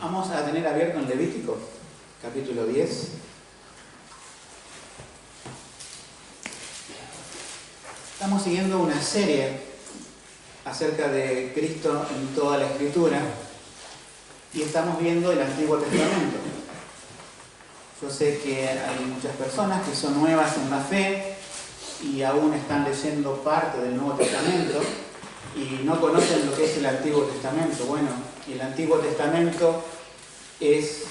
Vamos a tener abierto en Levítico, capítulo 10. Estamos siguiendo una serie acerca de Cristo en toda la Escritura y estamos viendo el Antiguo Testamento. Yo sé que hay muchas personas que son nuevas en la fe y aún están leyendo parte del Nuevo Testamento y no conocen lo que es el Antiguo Testamento. Bueno, el Antiguo Testamento es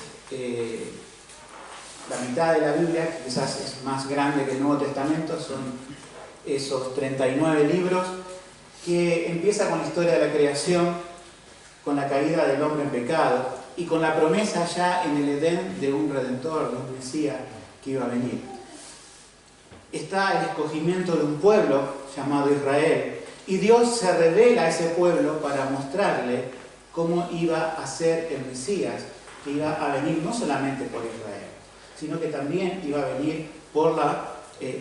la mitad de la Biblia, que quizás es más grande que el Nuevo Testamento, son esos 39 libros, que empieza con la historia de la creación, con la caída del hombre en pecado y con la promesa ya en el Edén de un Redentor, de un Mesías que iba a venir. Está el escogimiento de un pueblo llamado Israel y Dios se revela a ese pueblo para mostrarle cómo iba a ser el Mesías, que iba a venir no solamente por Israel, sino que también iba a venir por la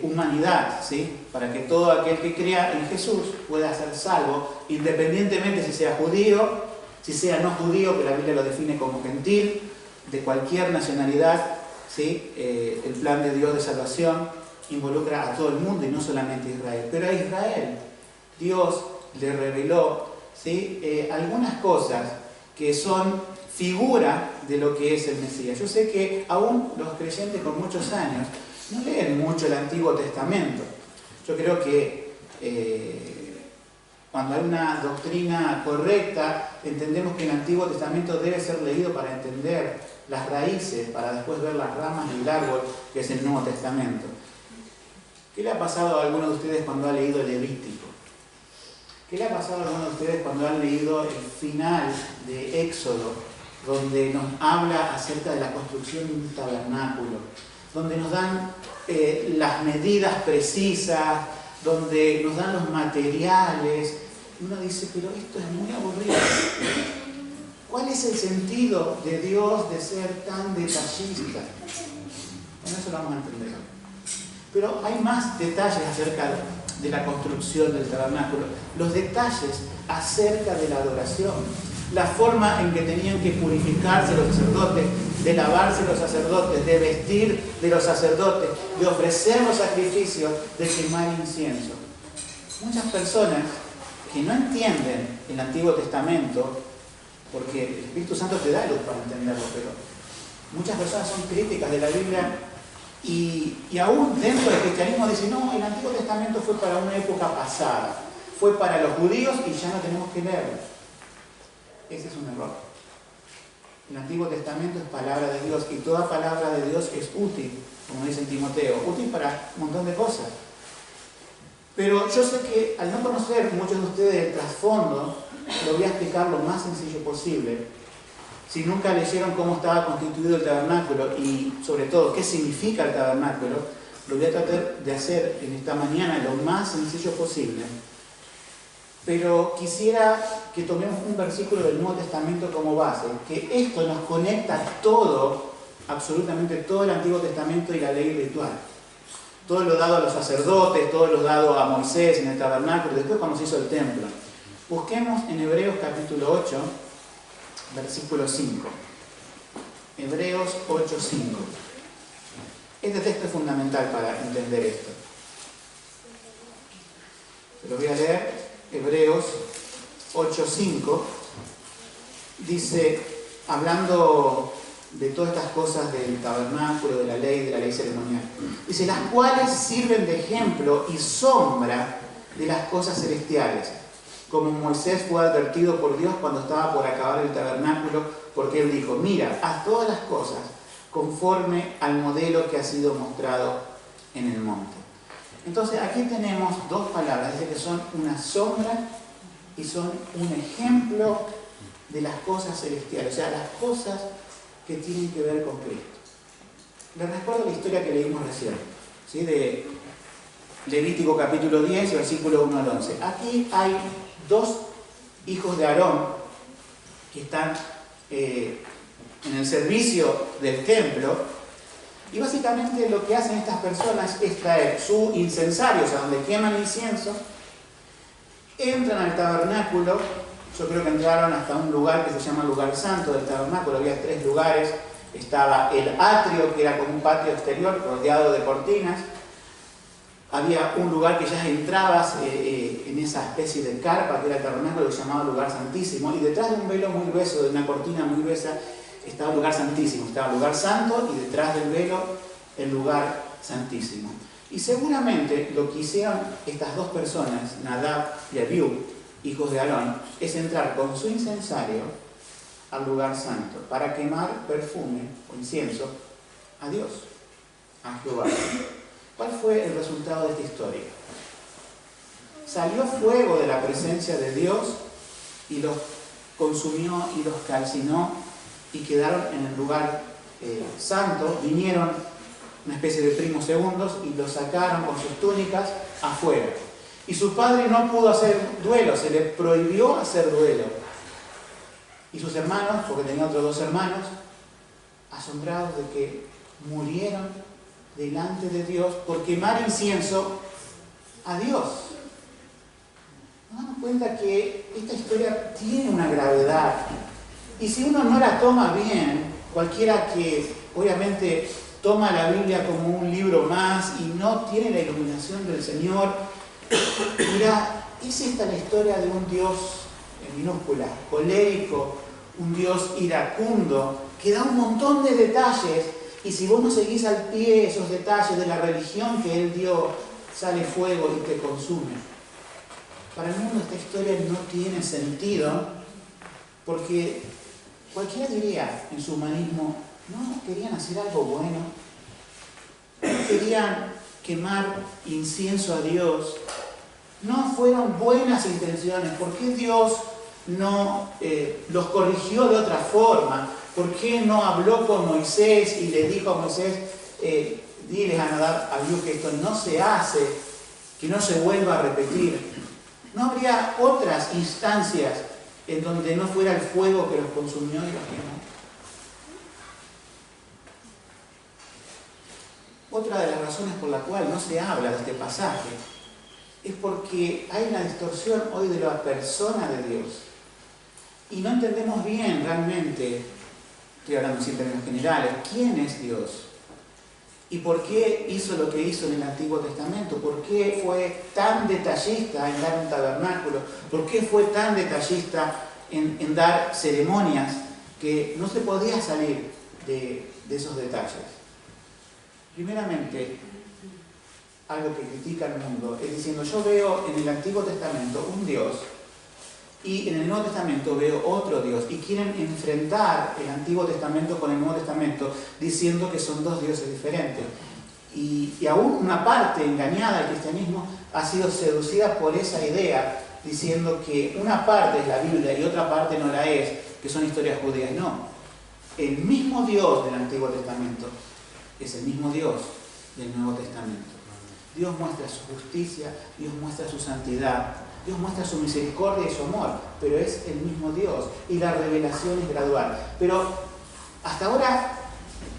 humanidad, ¿sí? Para que todo aquel que crea en Jesús pueda ser salvo, independientemente si sea judío, si sea no judío, que la Biblia lo define como gentil, de cualquier nacionalidad, ¿sí? El plan de Dios de salvación involucra a todo el mundo y no solamente a Israel. Pero a Israel Dios le reveló, ¿sí? Algunas cosas que son figura de lo que es el Mesías. Yo sé que aún los creyentes con muchos años no leen mucho el Antiguo Testamento. Yo creo que cuando hay una doctrina correcta, entendemos que el Antiguo Testamento debe ser leído para entender las raíces, para después ver las ramas del árbol que es el Nuevo Testamento. ¿Qué le ha pasado a alguno de ustedes cuando ha leído el Levítico? ¿Qué le ha pasado a alguno de ustedes cuando han leído el final de Éxodo, donde nos habla acerca de la construcción de un tabernáculo, donde nos dan las medidas precisas, donde nos dan los materiales? Uno dice, pero esto es muy aburrido. ¿Cuál es el sentido de Dios de ser tan detallista? Bueno, eso lo vamos a entender. Pero hay más detalles acerca de la construcción del tabernáculo. Los detalles acerca de la adoración, la forma en que tenían que purificarse los sacerdotes, de lavarse los sacerdotes, de vestir de los sacerdotes, de ofrecer los sacrificios, de quemar incienso. Muchas personas que no entienden el Antiguo Testamento, porque el Espíritu Santo te da luz para entenderlo, pero muchas personas son críticas de la Biblia y aún dentro del cristianismo dicen, no, el Antiguo Testamento fue para una época pasada, fue para los judíos y ya no tenemos que leerlo. Ese es un error. El Antiguo Testamento es palabra de Dios y toda palabra de Dios es útil, como dice en Timoteo, útil para un montón de cosas. Pero yo sé que al no conocer muchos de ustedes el trasfondo, lo voy a explicar lo más sencillo posible. Si nunca leyeron cómo estaba constituido el tabernáculo y sobre todo qué significa el tabernáculo, lo voy a tratar de hacer en esta mañana lo más sencillo posible. Pero quisiera que tomemos un versículo del Nuevo Testamento como base, que esto nos conecta todo, absolutamente todo el Antiguo Testamento y la ley ritual. Todo lo dado a los sacerdotes, todo lo dado a Moisés en el tabernáculo, después cuando se hizo el templo. Busquemos en Hebreos capítulo 8, versículo 5. Hebreos 8, 5. Este texto es fundamental para entender esto. Se lo voy a leer. Hebreos 8, 5. Dice, hablando de todas estas cosas del tabernáculo, de la ley ceremonial. Dice, las cuales sirven de ejemplo y sombra de las cosas celestiales, como Moisés fue advertido por Dios cuando estaba por acabar el tabernáculo, porque él dijo, mira, haz todas las cosas conforme al modelo que ha sido mostrado en el monte. Entonces aquí tenemos dos palabras, dice que son una sombra y son un ejemplo de las cosas celestiales, o sea, las cosas que tienen que ver con Cristo. Les recuerdo la historia que leímos recién, ¿sí? De Levítico capítulo 10, versículo 1 al 11. Aquí hay dos hijos de Aarón que están en el servicio del templo Y básicamente lo que hacen estas personas es traer su incensario, o sea, donde queman incienso, entran al tabernáculo. Yo creo que entraron hasta un lugar que se llama lugar santo del tabernáculo. Había 3 lugares. Estaba el atrio, que era como un patio exterior rodeado de cortinas. Había un lugar que ya entrabas en esa especie de carpa que era el tabernáculo, que se llamaba lugar santísimo, y detrás de un velo muy grueso, de una cortina muy gruesa, estaba el lugar santísimo. Estaba el lugar santo y detrás del velo el lugar santísimo. Y seguramente lo que hicieron estas 2 personas, Nadab y Abiú, hijos de Aarón, es entrar con su incensario al lugar santo para quemar perfume o incienso a Dios, a Jehová. ¿Cuál fue el resultado de esta historia? Salió fuego de la presencia de Dios y los consumió y los calcinó y quedaron en el lugar santo. Vinieron una especie de primos segundos y los sacaron con sus túnicas afuera. Y su padre no pudo hacer duelo, se le prohibió hacer duelo. Y sus hermanos, porque tenía otros 2 hermanos, asombrados de que murieron delante de Dios por quemar incienso a Dios. Nos damos cuenta que esta historia tiene una gravedad. Y si uno no la toma bien, cualquiera que obviamente toma la Biblia como un libro más y no tiene la iluminación del Señor, dirá, ¿es esta la historia de un Dios, en minúscula, colérico, un Dios iracundo, que da un montón de detalles, y si vos no seguís al pie esos detalles de la religión que Él dio, sale fuego y te consume? Para el mundo esta historia no tiene sentido, porque cualquiera diría en su humanismo, no querían hacer algo bueno, no querían quemar incienso a Dios, no fueron buenas intenciones. ¿Por qué Dios no los corrigió de otra forma? ¿Por qué no habló con Moisés y le dijo a Moisés, diles a Nadab, a Abiú, que esto no se hace, que no se vuelva a repetir? ¿No habría otras instancias en donde no fuera el fuego que los consumió y los quemó? Otra de las razones por la cual no se habla de este pasaje es porque hay una distorsión hoy de la persona de Dios. Y no entendemos bien realmente, estoy hablando en términos generales, quién es Dios. ¿Y por qué hizo lo que hizo en el Antiguo Testamento? ¿Por qué fue tan detallista en dar un tabernáculo? ¿Por qué fue tan detallista en dar ceremonias que no se podía salir de esos detalles? Primeramente, algo que critica el mundo es diciendo, yo veo en el Antiguo Testamento un Dios y en el Nuevo Testamento veo otro Dios, y quieren enfrentar el Antiguo Testamento con el Nuevo Testamento diciendo que son 2 dioses diferentes. Y aún una parte engañada del cristianismo ha sido seducida por esa idea, diciendo que una parte es la Biblia y otra parte no la es, que son historias judías. No, el mismo Dios del Antiguo Testamento es el mismo Dios del Nuevo Testamento. Dios muestra su justicia, Dios muestra su santidad, Dios muestra su misericordia y su amor, pero es el mismo Dios y la revelación es gradual. Pero hasta ahora,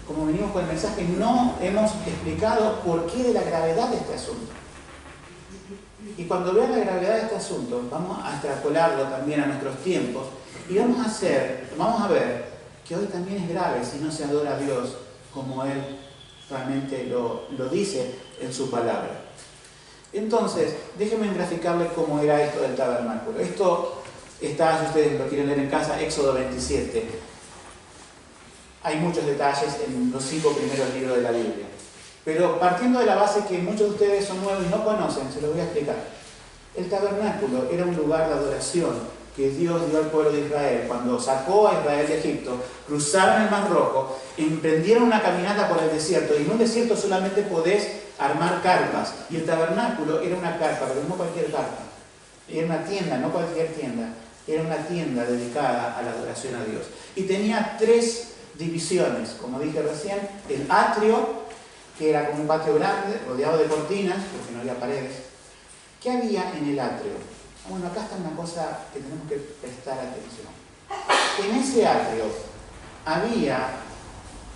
como venimos con el mensaje, no hemos explicado por qué de la gravedad de este asunto. Y cuando vean la gravedad de este asunto, vamos a extrapolarlo también a nuestros tiempos y vamos a ver que hoy también es grave si no se adora a Dios como Él realmente lo dice en su palabra. Entonces, déjenme graficarles cómo era esto del tabernáculo. Esto está, si ustedes lo quieren leer en casa, Éxodo 27. Hay muchos detalles en los 5 primeros libros de la Biblia. Pero partiendo de la base que muchos de ustedes son nuevos y no conocen, se los voy a explicar. El tabernáculo era un lugar de adoración que Dios dio al pueblo de Israel cuando sacó a Israel de Egipto, cruzaron el Mar Rojo, emprendieron una caminata por el desierto, y en un desierto solamente podés armar carpas, y el tabernáculo era una carpa, pero no cualquier carpa, era una tienda, no cualquier tienda, era una tienda dedicada a la adoración a Dios. Y tenía 3 divisiones, como dije recién: el atrio, que era como un patio grande, rodeado de cortinas, porque no había paredes. ¿Qué había en el atrio? Bueno, acá está una cosa que tenemos que prestar atención. En ese atrio había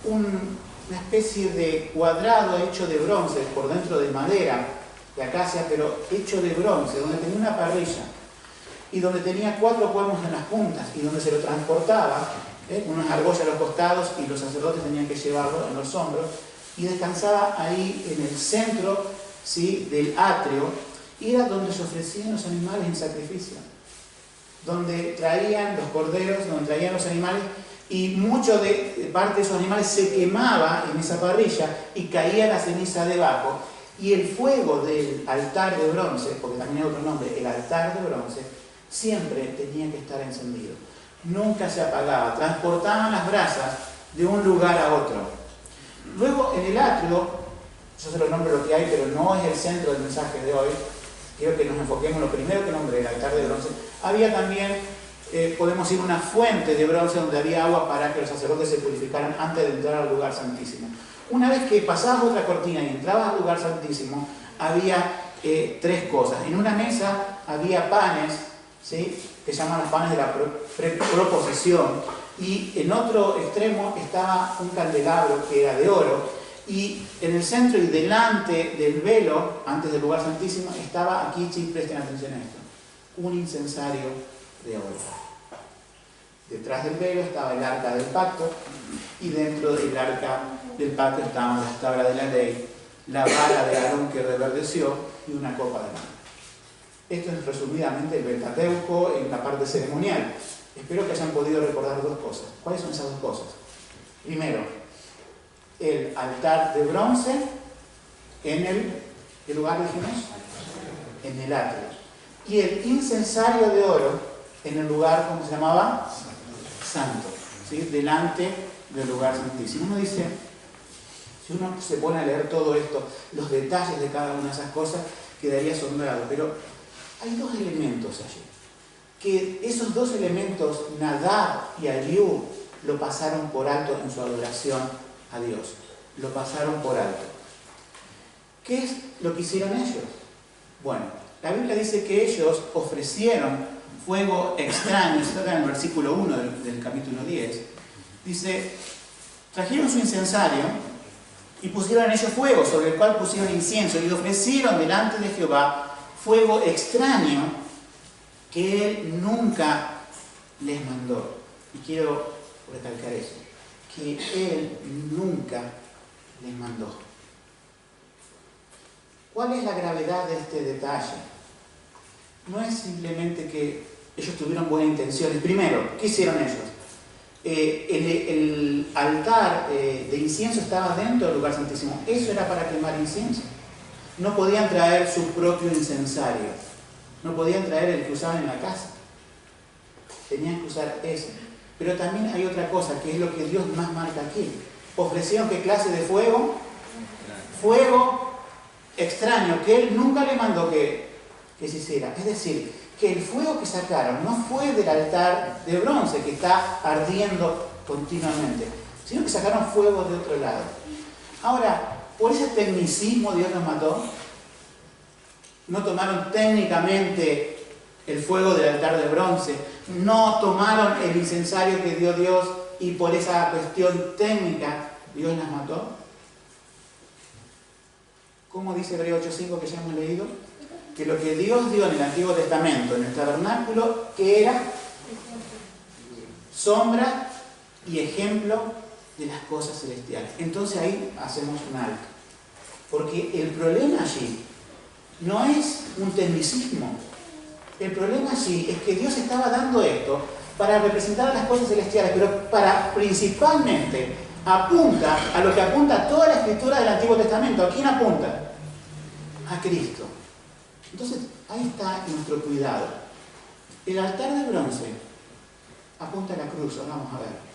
un una especie de cuadrado hecho de bronce, por dentro de madera, de acacia, pero hecho de bronce, donde tenía una parrilla y donde tenía 4 cuernos en las puntas y donde se lo transportaba, unas argollas a los costados y los sacerdotes tenían que llevarlo en los hombros, y descansaba ahí en el centro, ¿sí?, del atrio, y era donde se ofrecían los animales en sacrificio, donde traían los corderos, donde traían los animales, y mucho de parte de esos animales se quemaba en esa parrilla y caía la ceniza debajo, y el fuego del altar de bronce, porque también hay otro nombre, el altar de bronce, siempre tenía que estar encendido, nunca se apagaba, transportaban las brasas de un lugar a otro. Luego en el atrio, yo se lo nombro lo que hay, pero no es el centro del mensaje de hoy, quiero que nos enfoquemos en lo primero que nombré, el altar de bronce. Había también, podemos ir a una fuente de bronce donde había agua para que los sacerdotes se purificaran antes de entrar al lugar santísimo. Una vez que pasabas otra cortina y entrabas al lugar santísimo, había 3 cosas. En una mesa había panes, ¿sí?, que se llaman los panes de la proposición, y en otro extremo estaba un candelabro que era de oro, y en el centro y delante del velo, antes del lugar santísimo, estaba aquí, sí, presten atención a esto, un incensario de oro. Detrás del velo estaba el arca del pacto, y dentro del arca del pacto estaban las tablas de la ley, la vara de Aarón que reverdeció y una copa de vino. Esto es resumidamente el Pentateuco en la parte ceremonial. Espero que hayan podido recordar 2 cosas. ¿Cuáles son esas 2 cosas? Primero, el altar de bronce en ¿qué lugar dijimos? En el atrio. Y el incensario de oro en el lugar, ¿cómo se llamaba? Santo, ¿sí?, delante del lugar santísimo. Uno dice, si uno se pone a leer todo esto, los detalles de cada una de esas cosas, quedaría asombrado. Pero hay 2 elementos allí. Que esos 2 elementos, Nadab y Abiú, lo pasaron por alto en su adoración a Dios. Lo pasaron por alto. ¿Qué es lo que hicieron ellos? Bueno, la Biblia dice que ellos ofrecieron fuego extraño. Está en el versículo 1 del capítulo 10. Dice, trajeron su incensario y pusieron en ellos fuego, sobre el cual pusieron incienso, y ofrecieron delante de Jehová fuego extraño que Él nunca les mandó. Y quiero recalcar eso, que Él nunca les mandó. ¿Cuál es la gravedad de este detalle? No es simplemente que ellos tuvieron buenas intenciones. Primero, ¿qué hicieron ellos? El altar de incienso estaba dentro del lugar santísimo. Eso era para quemar incienso. No podían traer su propio incensario. No podían traer el que usaban en la casa. Tenían que usar ese. Pero también hay otra cosa, que es lo que Dios más marca aquí. ¿Ofrecieron qué clase de fuego? Fuego extraño, que Él nunca le mandó que se hiciera. Es decir, que el fuego que sacaron no fue del altar de bronce, que está ardiendo continuamente, sino que sacaron fuego de otro lado. Ahora, por ese tecnicismo Dios los mató. No tomaron técnicamente el fuego del altar de bronce, no tomaron el incensario que dio Dios y por esa cuestión técnica Dios las mató. ¿Cómo dice Hebreo 8:5 que ya hemos leído? Que lo que Dios dio en el Antiguo Testamento, en el tabernáculo, que era sombra y ejemplo de las cosas celestiales. Entonces ahí hacemos un alto. Porque el problema allí no es un tecnicismo. El problema allí es que Dios estaba dando esto para representar a las cosas celestiales, pero principalmente apunta a lo que apunta toda la escritura del Antiguo Testamento. ¿A quién apunta? A Cristo. Entonces, ahí está nuestro cuidado. El altar de bronce apunta a la cruz, vamos a ver.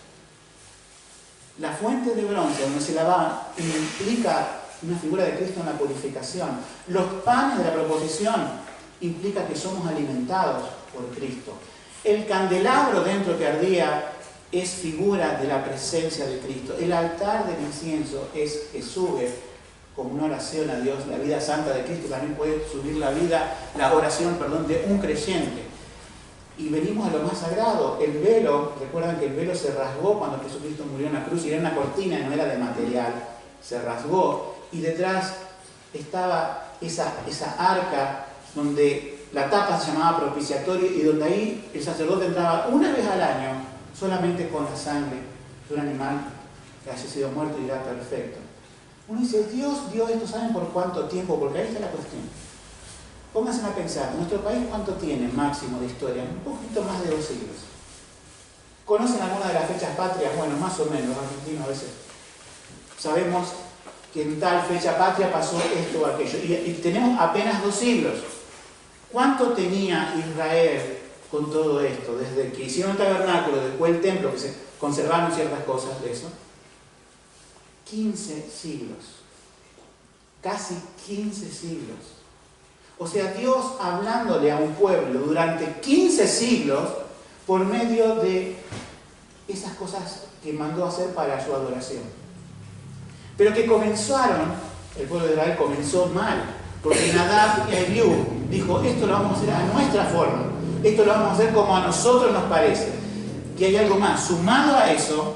La fuente de bronce donde se lavaba implica una figura de Cristo en la purificación. Los panes de la proposición implica que somos alimentados por Cristo. El candelabro dentro que ardía es figura de la presencia de Cristo. El altar del incienso es que sube como una oración a Dios. La vida santa de Cristo también puede subir la oración de un creyente. Y venimos a lo más sagrado, el velo. Recuerdan que el velo se rasgó cuando Jesucristo murió en la cruz y era una cortina, no era de material, se rasgó y detrás estaba esa arca donde la tapa se llamaba propiciatorio y donde ahí el sacerdote entraba una vez al año solamente con la sangre de un animal que haya sido muerto y era perfecto. Uno dice, Dios dio esto, ¿saben por cuánto tiempo? Porque ahí está la cuestión. Pónganse a pensar, ¿nuestro país cuánto tiene máximo de historia? Un poquito más de 2 siglos. ¿Conocen alguna de las fechas patrias? Bueno, más o menos, los argentinos a veces. Sabemos que en tal fecha patria pasó esto o aquello. Y tenemos apenas 2 siglos. ¿Cuánto tenía Israel con todo esto? Desde que hicieron el tabernáculo, después el templo, que se conservaron ciertas cosas de eso. 15 siglos. Casi 15 siglos. O sea, Dios hablándole a un pueblo durante 15 siglos por medio de esas cosas que mandó hacer para su adoración. Pero que comenzaron, el pueblo de Israel comenzó mal, porque Nadab y Abiú dijo, esto lo vamos a hacer a nuestra forma, esto lo vamos a hacer como a nosotros nos parece. Y hay algo más, sumado a eso,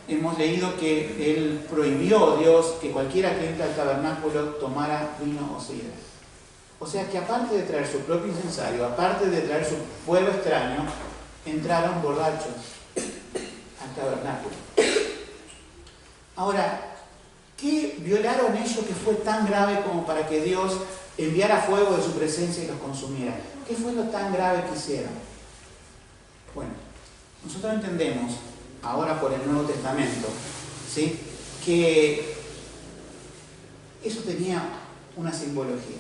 hemos leído que él prohibió, Dios, que cualquiera que entre al tabernáculo tomara vino o sidra. O sea que aparte de traer su propio incensario, aparte de traer su fuego extraño, entraron borrachos al tabernáculo. Ahora, ¿qué violaron ellos que fue tan grave como para que Dios enviara fuego de su presencia y los consumiera? ¿Qué fue lo tan grave que hicieron? Bueno, nosotros entendemos ahora por el Nuevo Testamento, ¿sí?, que eso tenía una simbología.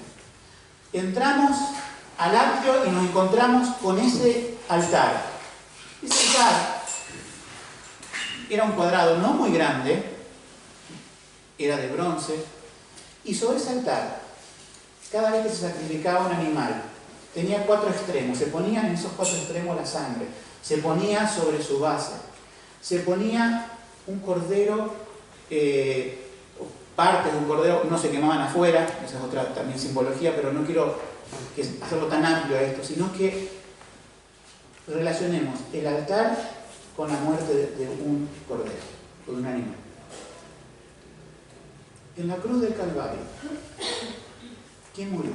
Entramos al atrio y nos encontramos con ese altar. Ese altar era un cuadrado no muy grande, era de bronce, y sobre ese altar, cada vez que se sacrificaba un animal, tenía 4 extremos, se ponían en esos 4 extremos la sangre, se ponía sobre su base. Se ponía un cordero, partes de un cordero, no se quemaban afuera, esa es otra también simbología, pero no quiero hacerlo tan amplio a esto, sino que relacionemos el altar con la muerte de un cordero, o de un animal. En la cruz del Calvario, ¿quién murió?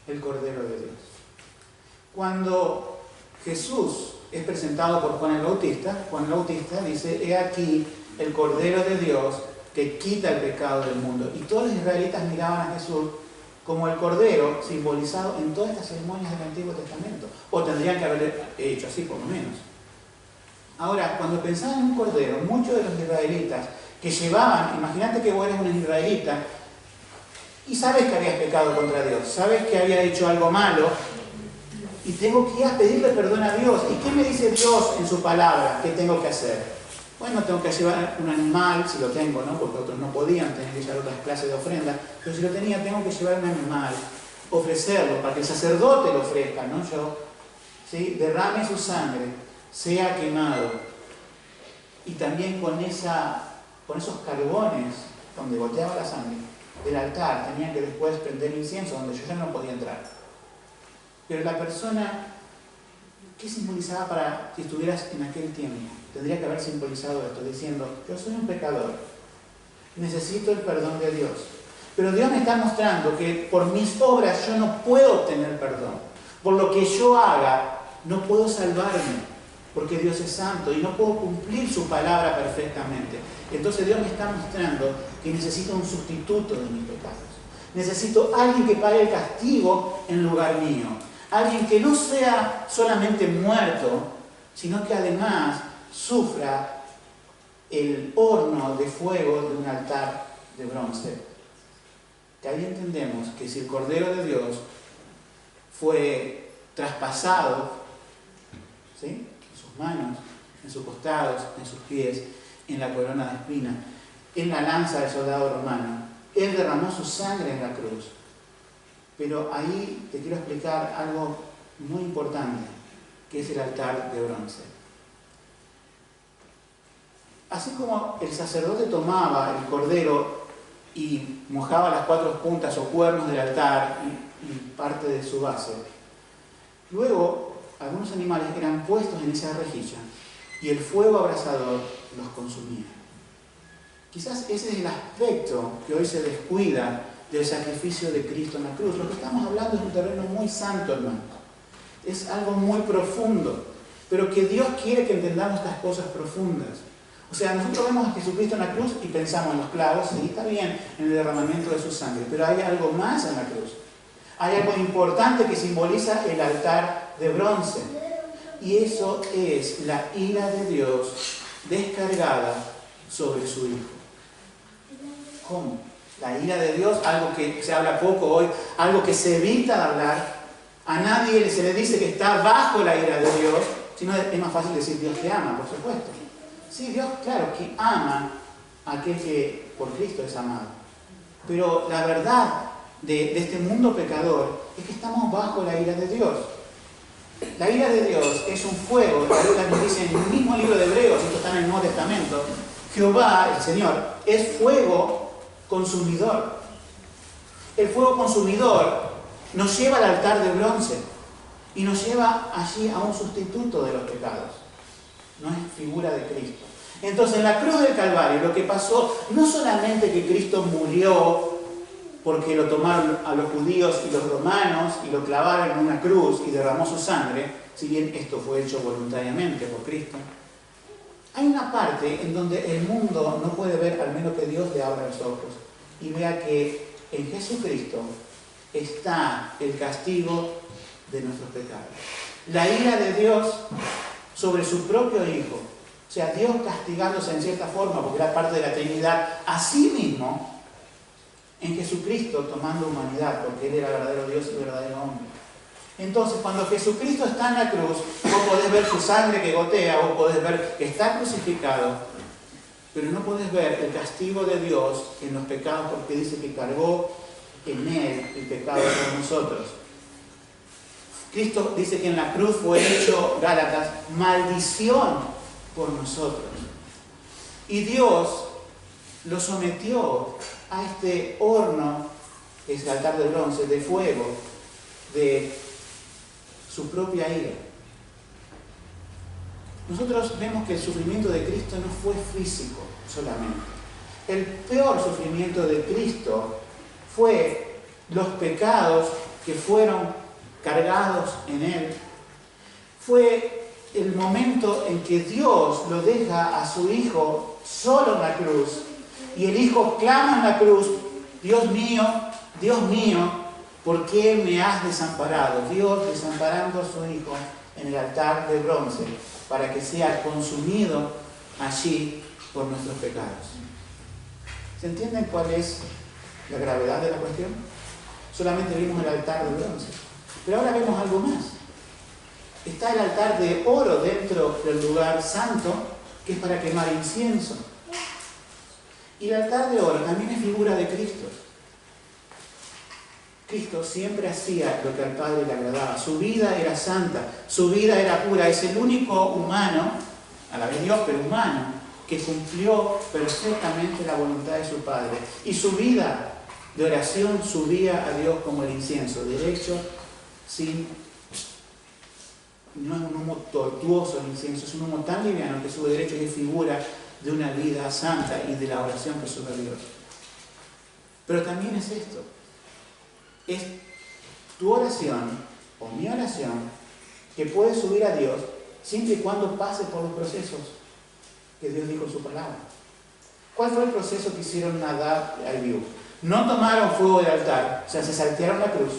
El Cordero de Dios. Cuando Jesús es presentado por Juan el Bautista dice, he aquí el Cordero de Dios que quita el pecado del mundo. Y todos los israelitas miraban a Jesús como el Cordero simbolizado en todas estas ceremonias del Antiguo Testamento. O tendrían que haber hecho así por lo menos. Ahora, cuando pensaban en un Cordero, muchos de los israelitas que llevaban, imagínate que vos eres un israelita y sabes que habías pecado contra Dios, sabes que había hecho algo malo, y tengo que ir a pedirle perdón a Dios. ¿Y qué me dice Dios en su palabra? ¿Qué tengo que hacer? Bueno, tengo que llevar un animal, si lo tengo, ¿no? Porque otros no podían, tener que llevar otras clases de ofrenda. Pero si lo tenía, tengo que llevar un animal, ofrecerlo, para que el sacerdote lo ofrezca, no yo. ¿Sí? Derrame su sangre, sea quemado. Y también con esos carbones, donde goteaba la sangre, del altar, tenían que después prender incienso, donde yo ya no podía entrar. Pero la persona, ¿qué simbolizaba para que estuvieras en aquel tiempo? Tendría que haber simbolizado esto, diciendo, yo soy un pecador, necesito el perdón de Dios. Pero Dios me está mostrando que por mis obras yo no puedo obtener perdón. Por lo que yo haga, no puedo salvarme, porque Dios es santo y no puedo cumplir su palabra perfectamente. Entonces Dios me está mostrando que necesito un sustituto de mis pecados. Necesito alguien que pague el castigo en lugar mío. Alguien que no sea solamente muerto, sino que además sufra el horno de fuego de un altar de bronce. Que ahí entendemos que si el Cordero de Dios fue traspasado, ¿sí?, en sus manos, en sus costados, en sus pies, en la corona de espinas, en la lanza del soldado romano, Él derramó su sangre en la cruz. Pero ahí te quiero explicar algo muy importante, que es el altar de bronce. Así como el sacerdote tomaba el cordero y mojaba las 4 puntas o cuernos del altar y parte de su base, Luego, algunos animales eran puestos en esa rejilla y el fuego abrasador los consumía. Quizás ese es el aspecto que hoy se descuida del sacrificio de Cristo en la cruz. Lo que estamos hablando es un terreno muy santo, hermano. Es algo muy profundo, pero que Dios quiere que entendamos estas cosas profundas. O sea, nosotros vemos a Jesucristo en la cruz y pensamos en los clavos, sí, está bien, en el derramamiento de su sangre, pero hay algo más en la cruz. Hay algo importante que simboliza el altar de bronce. Y eso es la ira de Dios descargada sobre su Hijo. ¿Cómo? La ira de Dios, algo que se habla poco hoy, algo que se evita hablar. A nadie se le dice que está bajo la ira de Dios, sino es más fácil decir Dios te ama, por supuesto. Sí, Dios, claro, que ama a aquel que por Cristo es amado. Pero la verdad de este mundo pecador es que estamos bajo la ira de Dios. La ira de Dios es un fuego, la Biblia nos dice en el mismo libro de Hebreos, esto está en el Nuevo Testamento, Jehová, el Señor, es fuego consumidor. El fuego consumidor nos lleva al altar de bronce y nos lleva allí a un sustituto de los pecados. No es figura de Cristo. Entonces, en la cruz del Calvario, lo que pasó, no solamente que Cristo murió porque lo tomaron a los judíos y los romanos y lo clavaron en una cruz y derramó su sangre, si bien esto fue hecho voluntariamente por Cristo, hay una parte en donde el mundo no puede ver, al menos que Dios le abra los ojos y vea que en Jesucristo está el castigo de nuestros pecados. La ira de Dios sobre su propio Hijo, o sea, Dios castigándose en cierta forma, porque era parte de la Trinidad, a sí mismo, en Jesucristo tomando humanidad, porque Él era verdadero Dios y verdadero hombre. Entonces, cuando Jesucristo está en la cruz, vos podés ver su sangre que gotea, vos podés ver que está crucificado, pero no podés ver el castigo de Dios en los pecados, porque dice que cargó en Él el pecado por nosotros. Cristo dice que en la cruz fue hecho, Gálatas, maldición por nosotros. Y Dios lo sometió a este horno, que es el altar de bronce, de fuego, de su propia ira. Nosotros vemos que el sufrimiento de Cristo no fue físico solamente. El peor sufrimiento de Cristo fue los pecados que fueron cargados en Él. Fue el momento en que Dios lo deja a su Hijo solo en la cruz. Y el Hijo clama en la cruz, Dios mío, ¿por qué me has desamparado? Dios desamparando a su Hijo en el altar de bronce para que sea consumido allí por nuestros pecados. ¿Se entienden cuál es la gravedad de la cuestión? Solamente vimos el altar de bronce. Pero ahora vemos algo más. Está el altar de oro dentro del lugar santo, que es para quemar incienso. Y el altar de oro también es figura de Cristo. Cristo siempre hacía lo que al Padre le agradaba. Su vida era santa, su vida era pura. Es el único humano, a la vez Dios, pero humano, que cumplió perfectamente la voluntad de su Padre. Y su vida de oración subía a Dios como el incienso, derecho, no es un humo tortuoso el incienso, es un humo tan liviano que sube derecho y es figura de una vida santa y de la oración que sube a Dios. Pero también es esto. Es tu oración o mi oración que puede subir a Dios siempre y cuando pase por los procesos que Dios dijo en su palabra. ¿Cuál fue el proceso que hicieron Nadab y Abiú? No tomaron fuego del altar, o sea, se saltearon la cruz.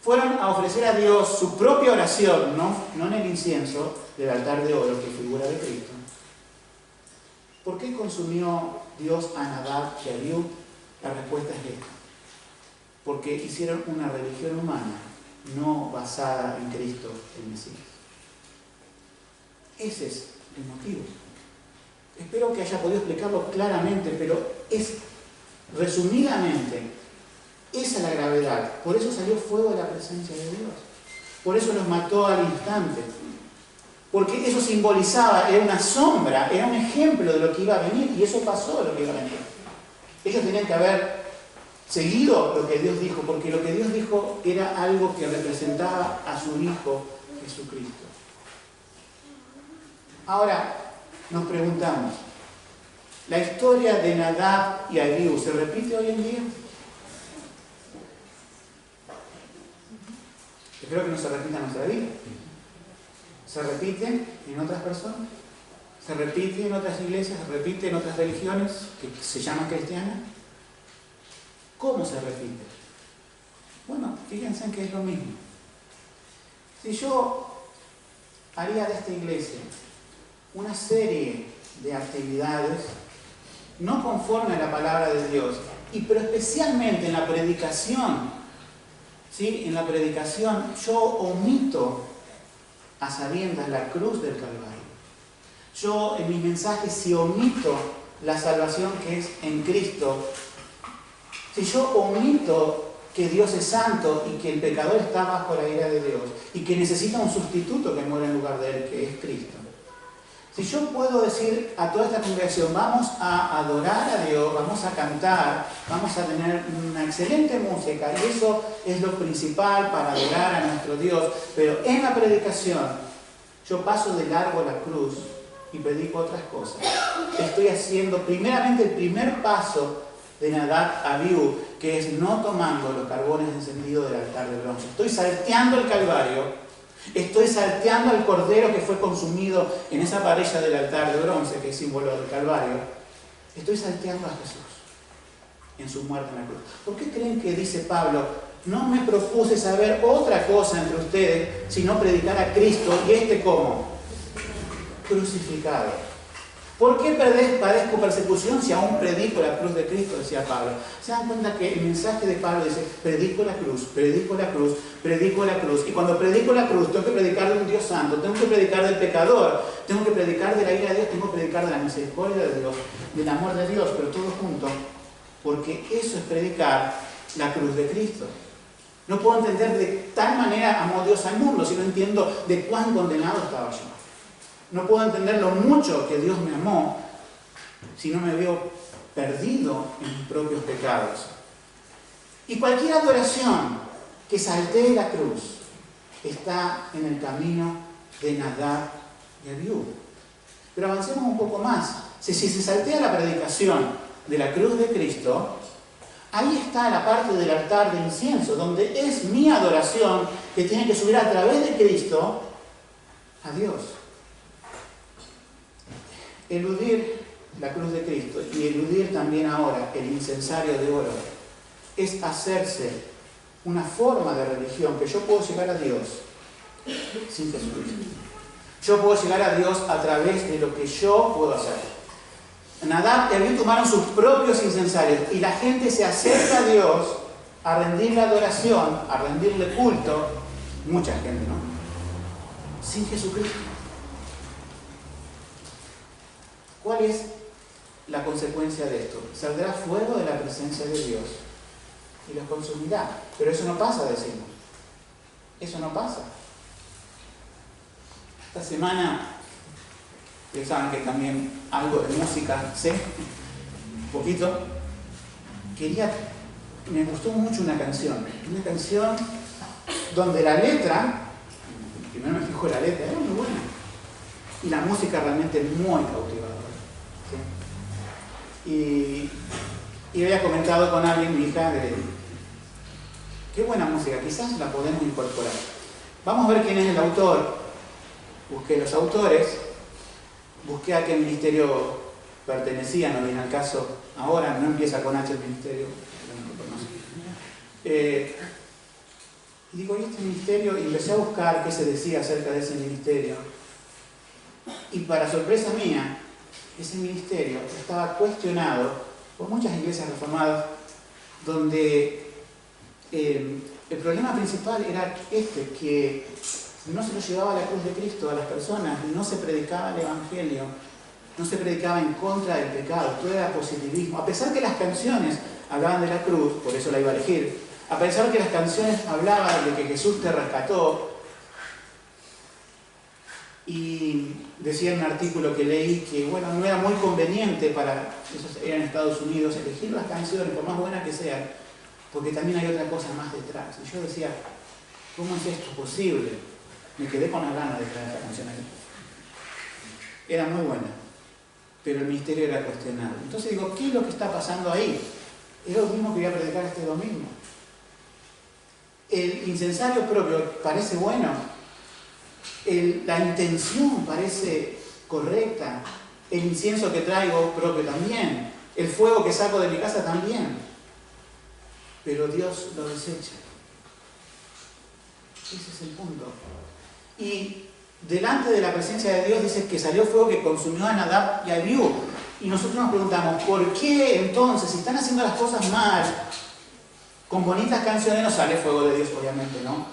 Fueron a ofrecer a Dios su propia oración, no en el incienso del altar de oro, que figura de Cristo. ¿Por qué consumió Dios a Nadab y Abiú? La respuesta es esta. Porque hicieron una religión humana, no basada en Cristo, el Mesías. Ese es el motivo. Espero que haya podido explicarlo claramente, pero es resumidamente, esa es la gravedad. Por eso salió fuego de la presencia de Dios. Por eso los mató al instante. Porque eso simbolizaba, era una sombra, era un ejemplo de lo que iba a venir, y eso pasó de lo que iba a venir. Ellos tenían que haber seguido lo que Dios dijo, porque lo que Dios dijo era algo que representaba a su Hijo Jesucristo. Ahora nos preguntamos, ¿la historia de Nadab y Abiú se repite hoy en día? Espero que no se repita en nuestra vida. ¿Se repite en otras personas? ¿Se repite en otras iglesias? ¿Se repite en otras religiones que se llaman cristianas? ¿Cómo se repite? Bueno, fíjense en que es lo mismo. Si yo haría de esta iglesia una serie de actividades no conforme a la palabra de Dios, pero especialmente en la predicación, ¿sí? En la predicación yo omito a sabiendas la cruz del Calvario. Yo en mis mensajes, si omito la salvación que es en Cristo, si yo omito que Dios es santo y que el pecador está bajo la ira de Dios y que necesita un sustituto que muera en lugar de él, que es Cristo. Si yo puedo decir a toda esta congregación, vamos a adorar a Dios, vamos a cantar, vamos a tener una excelente música, y eso es lo principal para adorar a nuestro Dios, pero en la predicación yo paso de largo la cruz y predico otras cosas. Estoy haciendo primeramente el primer paso de Nadab Abiú, que es no tomando los carbones encendidos del altar de bronce. Estoy salteando el Calvario. Estoy salteando al cordero que fue consumido en esa parrilla del altar de bronce, que es símbolo del Calvario. Estoy salteando a Jesús en su muerte en la cruz. ¿Por qué creen que dice Pablo, no me propuse saber otra cosa entre ustedes, sino predicar a Cristo, y ¿cómo? Crucificado? ¿Por qué padezco persecución si aún predico la cruz de Cristo? Decía Pablo. ¿Se dan cuenta que el mensaje de Pablo dice, predico la cruz, predico la cruz, predico la cruz? Y cuando predico la cruz, tengo que predicar de un Dios santo, tengo que predicar del pecador, tengo que predicar de la ira de Dios, tengo que predicar de la misericordia de Dios, del amor de Dios, pero todo junto, porque eso es predicar la cruz de Cristo. No puedo entender de tal manera amó Dios al mundo si no entiendo de cuán condenado estaba yo. No puedo entender lo mucho que Dios me amó si no me veo perdido en mis propios pecados. Y cualquier adoración que saltee la cruz está en el camino de Nadab y Abiú. Pero avancemos un poco más. Si se saltea la predicación de la cruz de Cristo, ahí está la parte del altar de incienso, donde es mi adoración que tiene que subir a través de Cristo a Dios. Eludir la cruz de Cristo y eludir también ahora el incensario de oro es hacerse una forma de religión que yo puedo llegar a Dios sin Jesucristo. Yo puedo llegar a Dios a través de lo que yo puedo hacer. Nadab y Abiú tomaron sus propios incensarios y la gente se acerca a Dios a rendirle adoración, a rendirle culto. Mucha gente, ¿no? Sin Jesucristo. ¿Cuál es la consecuencia de esto? Saldrá fuego de la presencia de Dios y los consumirá. Pero eso no pasa, decimos. Eso no pasa. Esta semana, ustedes saben que también algo de música sé, un poquito. Me gustó mucho una canción donde la letra, primero me fijo en la letra, era muy buena. Y la música realmente muy cautivadora. Y había comentado con alguien, mi hija, qué buena música, quizás la podemos incorporar. Vamos a ver quién es el autor. Busqué los autores, busqué a qué ministerio pertenecía, no viene al caso ahora, no empieza con H el ministerio, y digo, ¿y este ministerio? Y empecé a buscar qué se decía acerca de ese ministerio. Y para sorpresa mía, ese ministerio estaba cuestionado por muchas iglesias reformadas, donde el problema principal era que no se lo llevaba la cruz de Cristo a las personas, no se predicaba el Evangelio, no se predicaba en contra del pecado, todo era positivismo. A pesar que las canciones hablaban de la cruz, por eso la iba a elegir, a pesar que las canciones hablaban de que Jesús te rescató, y decía en un artículo que leí que bueno, no era muy conveniente para, eso era en Estados Unidos, elegir las canciones, por más buenas que sean, porque también hay otra cosa más detrás. Y yo decía, ¿cómo es esto posible? Me quedé con las ganas de traer esta canción aquí. Era muy buena, pero el misterio era cuestionable. Entonces digo, ¿qué es lo que está pasando ahí? Es lo mismo que voy a predicar este domingo. El incensario propio parece bueno, la intención parece correcta, el incienso que traigo propio también, el fuego que saco de mi casa también, pero Dios lo desecha. Ese es el punto. Y delante de la presencia de Dios dice que salió fuego que consumió a Nadab y a Abiú. Y nosotros nos preguntamos, ¿por qué entonces, si están haciendo las cosas mal, con bonitas canciones no sale fuego de Dios? Obviamente, ¿no?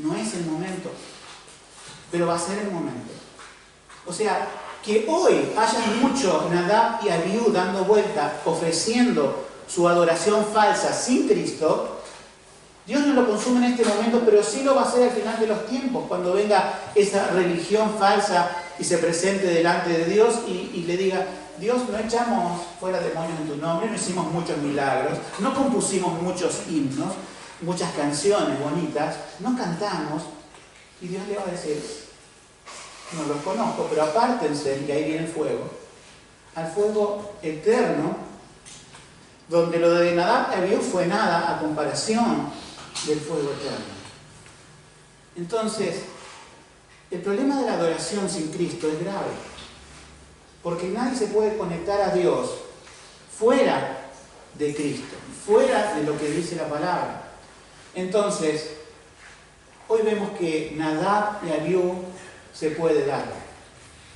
No es el momento, pero va a ser el momento. O sea, que hoy haya mucho Nadab y Abiú dando vuelta, ofreciendo su adoración falsa sin Cristo, Dios no lo consume en este momento, pero sí lo va a hacer al final de los tiempos, cuando venga esa religión falsa y se presente delante de Dios y le diga, Dios, no echamos fuera demonios en tu nombre, no hicimos muchos milagros, no compusimos muchos himnos, muchas canciones bonitas, no cantamos, y Dios le va a decir, no los conozco, pero apártense, que ahí viene el fuego, al fuego eterno, donde lo de Nadab y Abiú fue nada a comparación del fuego eterno. Entonces, el problema de la adoración sin Cristo es grave, porque nadie se puede conectar a Dios fuera de Cristo, fuera de lo que dice la palabra. Entonces, hoy vemos que Nadab y Abiú se puede dar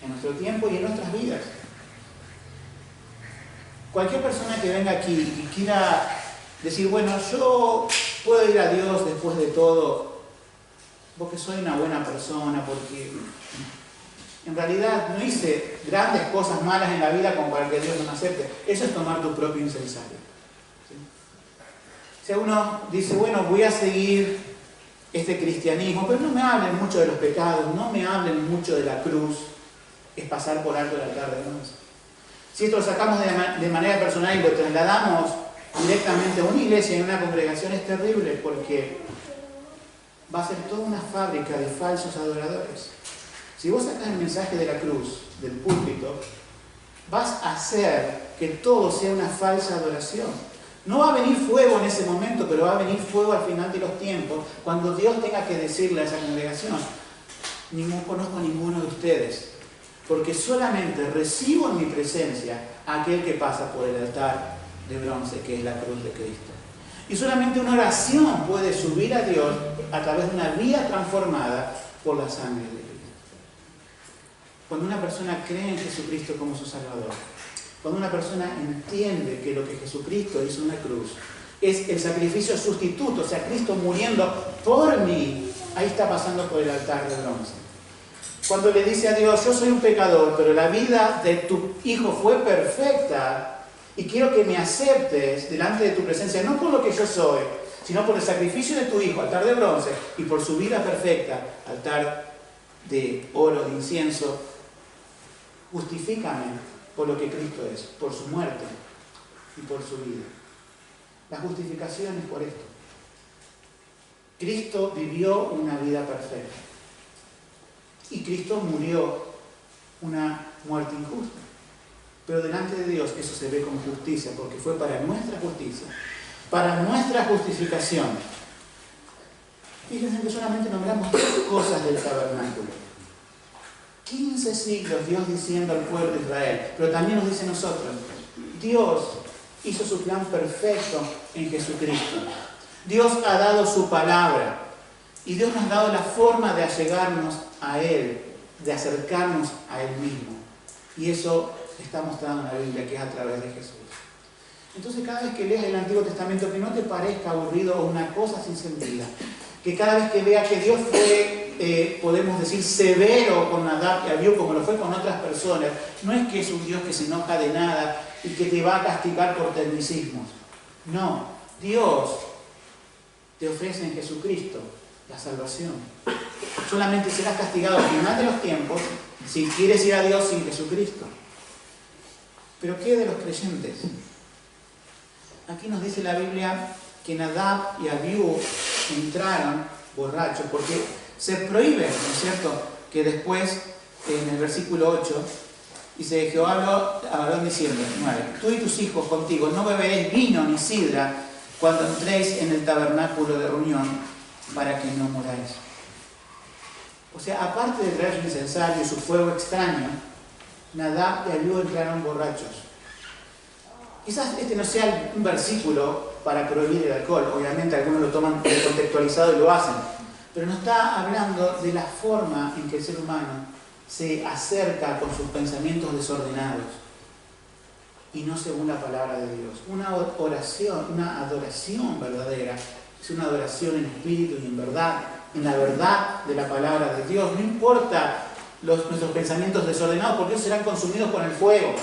en nuestro tiempo y en nuestras vidas. Cualquier persona que venga aquí y quiera decir, bueno, yo puedo ir a Dios después de todo, porque soy una buena persona, porque en realidad no hice grandes cosas malas en la vida como para que Dios no me acepte. Eso es tomar tu propio incensario. ¿Sí? Si uno dice, bueno, voy a seguir este cristianismo, pero no me hablen mucho de los pecados, no me hablen mucho de la cruz, es pasar por alto el altar de Dios. Si esto lo sacamos de manera personal y lo trasladamos directamente a una iglesia y a una congregación, es terrible, porque va a ser toda una fábrica de falsos adoradores. Si vos sacás el mensaje de la cruz del púlpito, vas a hacer que todo sea una falsa adoración. No va a venir fuego en ese momento, pero va a venir fuego al final de los tiempos, cuando Dios tenga que decirle a esa congregación, no conozco a ninguno de ustedes, porque solamente recibo en mi presencia a aquel que pasa por el altar de bronce, que es la cruz de Cristo. Y solamente una oración puede subir a Dios a través de una vida transformada por la sangre de Cristo. Cuando una persona cree en Jesucristo como su Salvador, cuando una persona entiende que lo que Jesucristo hizo en la cruz es el sacrificio sustituto, o sea, Cristo muriendo por mí, ahí está pasando por el altar de bronce. Cuando le dice a Dios, yo soy un pecador, pero la vida de tu hijo fue perfecta y quiero que me aceptes delante de tu presencia, no por lo que yo soy, sino por el sacrificio de tu hijo, altar de bronce, y por su vida perfecta, altar de oro, de incienso. Justifícame por lo que Cristo es, por su muerte y por su vida. La justificación es por esto. Cristo vivió una vida perfecta. Y Cristo murió una muerte injusta. Pero delante de Dios eso se ve como justicia, porque fue para nuestra justicia, para nuestra justificación. Fíjense que solamente nombramos 3 cosas del tabernáculo. 15 siglos Dios diciendo al pueblo de Israel, pero también nos dice a nosotros, Dios hizo su plan perfecto en Jesucristo. Dios ha dado su palabra y Dios nos ha dado la forma de allegarnos a Él, de acercarnos a Él mismo. Y eso está mostrado en la Biblia, que es a través de Jesús. Entonces, cada vez que leas el Antiguo Testamento, que no te parezca aburrido o una cosa sin sentido, que cada vez que veas que Dios fue, podemos decir, severo con Nadab y Abiú, como lo fue con otras personas, no es que es un Dios que se enoja de nada y que te va a castigar por tecnicismos. No, Dios te ofrece en Jesucristo la salvación. Solamente serás castigado al final de los tiempos si quieres ir a Dios sin Jesucristo. Pero ¿qué de los creyentes? aquí nos dice la Biblia que Nadab y Abiú entraron borrachos, porque se prohíbe, ¿no es cierto?, que después, en el versículo 8, dice: Jehová habló a Aarón diciendo, 9, tú y tus hijos contigo no beberéis vino ni sidra cuando entréis en el tabernáculo de reunión, para que no muráis. O sea, aparte de traer su incensario y su fuego extraño, Nadab y Abiú entraron borrachos. Quizás este no sea un versículo para prohibir el alcohol, obviamente algunos lo toman contextualizado y lo hacen, pero nos está hablando de la forma en que el ser humano se acerca con sus pensamientos desordenados y no según la palabra de Dios. Una oración, una adoración verdadera, es una adoración en espíritu y en verdad, en la verdad de la palabra de Dios. No importa nuestros pensamientos desordenados, porque ellos serán consumidos con el fuego.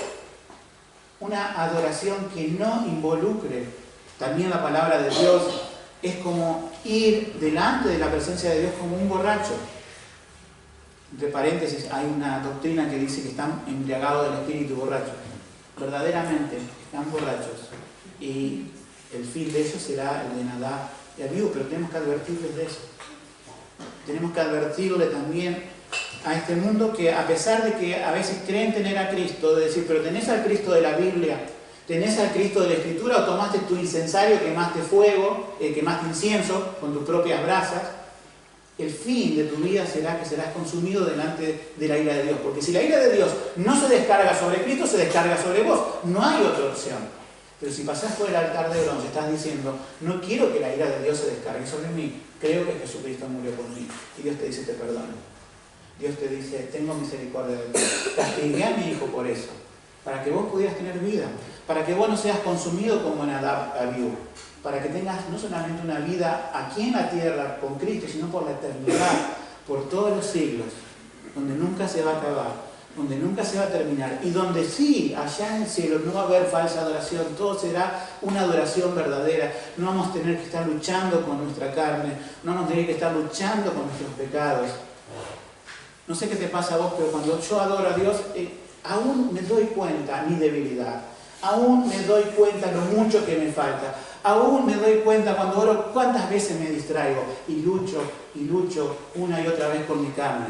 Una adoración que no involucre también la palabra de Dios es como ir delante de la presencia de Dios como un borracho. Entre paréntesis, hay una doctrina que dice que están embriagados del espíritu borrachos. Verdaderamente están borrachos. Y el fin de ellos será el de Nadab y Abiú, pero tenemos que advertirles de eso. Tenemos que advertirle también a este mundo que, a pesar de que a veces creen tener a Cristo, de decir, pero tenés al Cristo de la Biblia, tenés al Cristo de la Escritura, o tomaste tu incensario, quemaste fuego, quemaste incienso con tus propias brasas, el fin de tu vida será que serás consumido delante de la ira de Dios. Porque si la ira de Dios no se descarga sobre Cristo, se descarga sobre vos. No hay otra opción. Pero si pasás por el altar de bronce, estás diciendo, no quiero que la ira de Dios se descargue sobre mí, creo que Jesucristo murió por mí. Y Dios te dice, te perdono. Dios te dice, tengo misericordia de ti. Castigué a mi hijo por eso, para que vos pudieras tener vida, para que vos no seas consumido como Nadab y Abiú, para que tengas no solamente una vida aquí en la tierra con Cristo, sino por la eternidad, por todos los siglos, donde nunca se va a acabar, donde nunca se va a terminar, y donde sí, allá en el cielo, no va a haber falsa adoración, todo será una adoración verdadera. No vamos a tener que estar luchando con nuestra carne, no vamos a tener que estar luchando con nuestros pecados. No sé qué te pasa a vos, pero cuando yo adoro a Dios, aún me doy cuenta mi debilidad, aún me doy cuenta lo mucho que me falta, aún me doy cuenta cuando oro cuántas veces me distraigo y lucho una y otra vez con mi carne.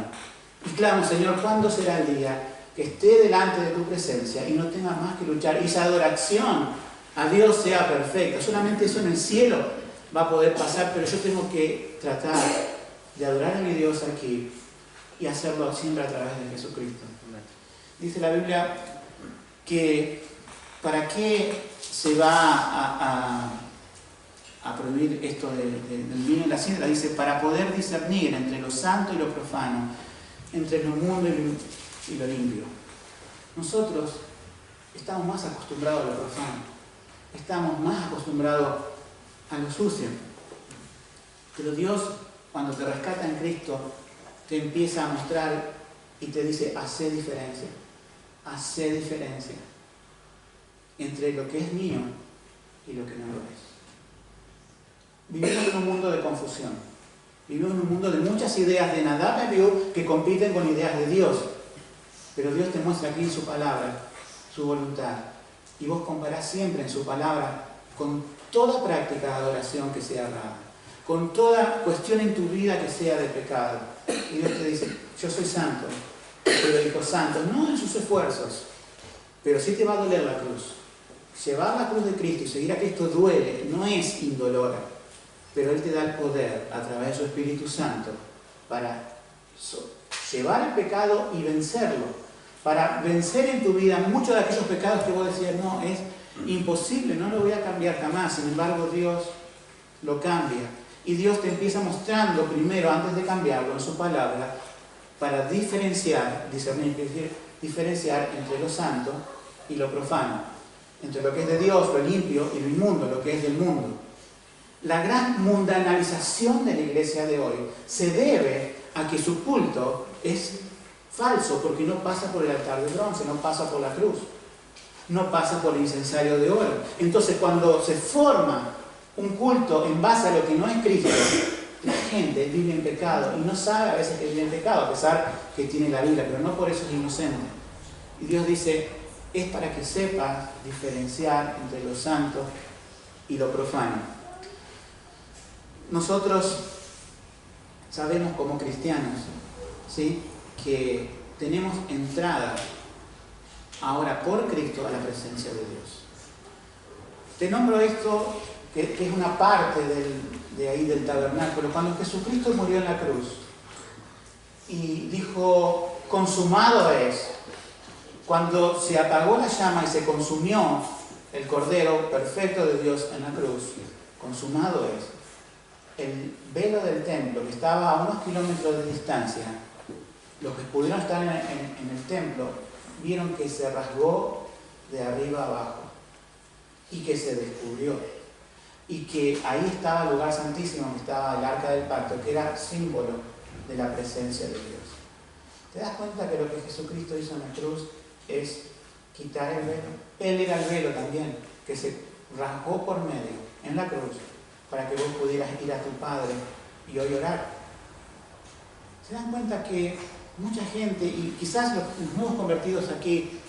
Y clamo, Señor, ¿cuándo será el día que esté delante de tu presencia y no tenga más que luchar? Y esa adoración a Dios sea perfecta. Solamente eso en el cielo va a poder pasar, pero yo tengo que tratar de adorar a mi Dios aquí y hacerlo siempre a través de Jesucristo. Dice la Biblia que ¿para qué se va a prohibir esto del vino y la sidra? Dice, para poder discernir entre lo santo y lo profano, entre lo mundo y lo limpio. Nosotros estamos más acostumbrados a lo profano, estamos más acostumbrados a lo sucio. Pero Dios, cuando te rescata en Cristo, te empieza a mostrar y te dice, hacé diferencia entre lo que es mío y lo que no lo es. Vivimos en un mundo de confusión, vivimos en un mundo de muchas ideas de Nadab y Abiú que compiten con ideas de Dios, pero Dios te muestra aquí en su palabra su voluntad, y vos comparás siempre en su palabra con toda práctica de adoración que sea errada, con toda cuestión en tu vida que sea de pecado. Y Dios te dice, yo soy santo, pero hijo santo, no en sus esfuerzos, pero sí te va a doler la cruz. Llevar la cruz de Cristo y seguir a Cristo duele, no es indolora, pero Él te da el poder a través de su Espíritu Santo para llevar el pecado y vencerlo, para vencer en tu vida muchos de aquellos pecados que vos decías, no, es imposible, no lo voy a cambiar jamás. Sin embargo, Dios lo cambia. Y Dios te empieza mostrando primero, antes de cambiarlo, en su palabra, para diferenciar, discernir, es decir, diferenciar entre lo santo y lo profano, entre lo que es de Dios, lo limpio, y lo inmundo, lo que es del mundo. La gran mundanalización de la iglesia de hoy se debe a que su culto es falso, porque no pasa por el altar de bronce, no pasa por la cruz, no pasa por el incensario de oro. Entonces, cuando se forma un culto en base a lo que no es Cristo, la gente vive en pecado y no sabe a veces que vive en pecado, a pesar que tiene la Biblia, pero no por eso es inocente. Y Dios dice, es para que sepas diferenciar entre lo santo y lo profano. Nosotros sabemos como cristianos, ¿sí?, que tenemos entrada ahora por Cristo a la presencia de Dios. Te nombro esto, que es una parte de ahí del tabernáculo. Cuando Jesucristo murió en la cruz y dijo, consumado es, cuando se apagó la llama y se consumió el Cordero perfecto de Dios en la cruz, consumado es, el velo del templo, que estaba a unos kilómetros de distancia, los que pudieron estar en el templo, vieron que se rasgó de arriba abajo y que se descubrió. Y que ahí estaba el lugar santísimo, que estaba el arca del pacto, que era símbolo de la presencia de Dios. ¿Te das cuenta que lo que Jesucristo hizo en la cruz es quitar el velo? Él era el velo también, que se rasgó por medio en la cruz, para que vos pudieras ir a tu Padre y hoy orar. ¿Se dan cuenta que mucha gente, y quizás los nuevos convertidos aquí,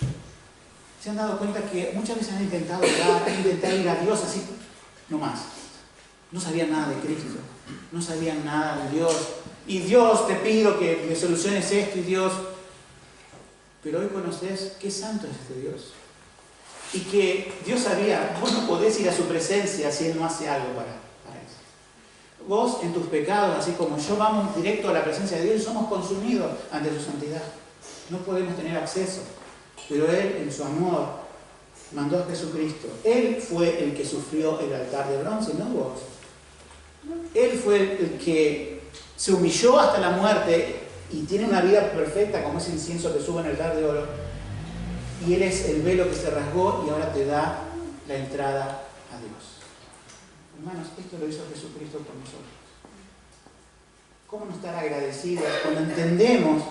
se han dado cuenta que muchas veces han intentado orar, intentar ir a Dios así, no más? No sabían nada de Cristo, no sabían nada de Dios. Y Dios, te pido que me soluciones esto, y Dios... Pero hoy conoces qué santo es este Dios. Y que Dios sabía, vos no podés ir a su presencia si Él no hace algo para eso. Vos en tus pecados, así como yo, vamos directo a la presencia de Dios y somos consumidos ante su santidad. No podemos tener acceso. Pero Él, en su amor, mandó a Jesucristo. Él fue el que sufrió el altar de bronce, no vos. Él fue el que se humilló hasta la muerte y tiene una vida perfecta como ese incienso que sube en el altar de oro. Y Él es el velo que se rasgó y ahora te da la entrada a Dios. Hermanos, esto lo hizo Jesucristo por nosotros. ¿Cómo no estar agradecidos cuando entendemos,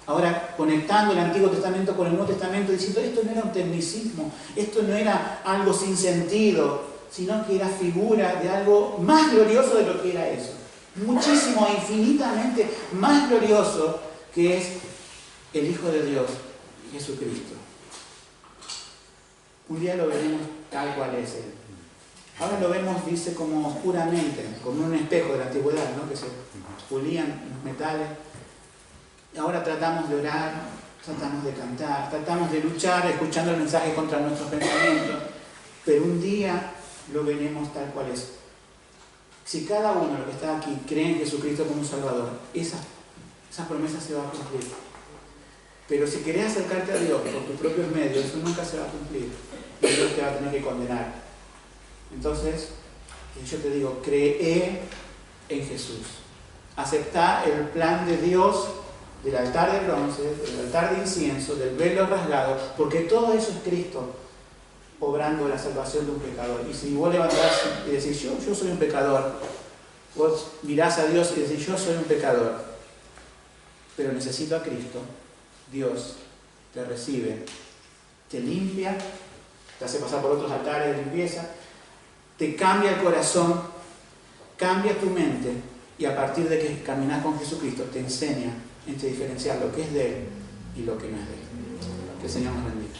ahora conectando el Antiguo Testamento con el Nuevo Testamento, diciendo esto no era un tecnicismo, esto no era algo sin sentido, sino que era figura de algo más glorioso de lo que era eso? Muchísimo e infinitamente más glorioso, que es el Hijo de Dios, Jesucristo. Un día lo veremos tal cual es Él. Ahora lo vemos, dice, como oscuramente, como un espejo de la antigüedad, ¿no?, que se pulían los metales. Ahora tratamos de orar, tratamos de cantar, tratamos de luchar escuchando el mensaje contra nuestros pensamientos, pero un día lo veremos tal cual es. Si cada uno de los que está aquí cree en Jesucristo como un Salvador, esa promesa se va a cumplir. Pero si querés acercarte a Dios por tus propios medios, eso nunca se va a cumplir. Y Dios te va a tener que condenar. Entonces, yo te digo, cree en Jesús. Acepta el plan de Dios, del altar de bronce, del altar de incienso, del velo rasgado, porque todo eso es Cristo obrando la salvación de un pecador. Y si vos levantás y decís, yo soy un pecador, vos mirás a Dios y decís, yo soy un pecador, pero necesito a Cristo, Dios te recibe, te limpia, te hace pasar por otros altares de limpieza, te cambia el corazón, cambia tu mente, y a partir de que caminas con Jesucristo te enseña entre diferenciar lo que es de Él y lo que no es de Él. Que el Señor nos bendiga.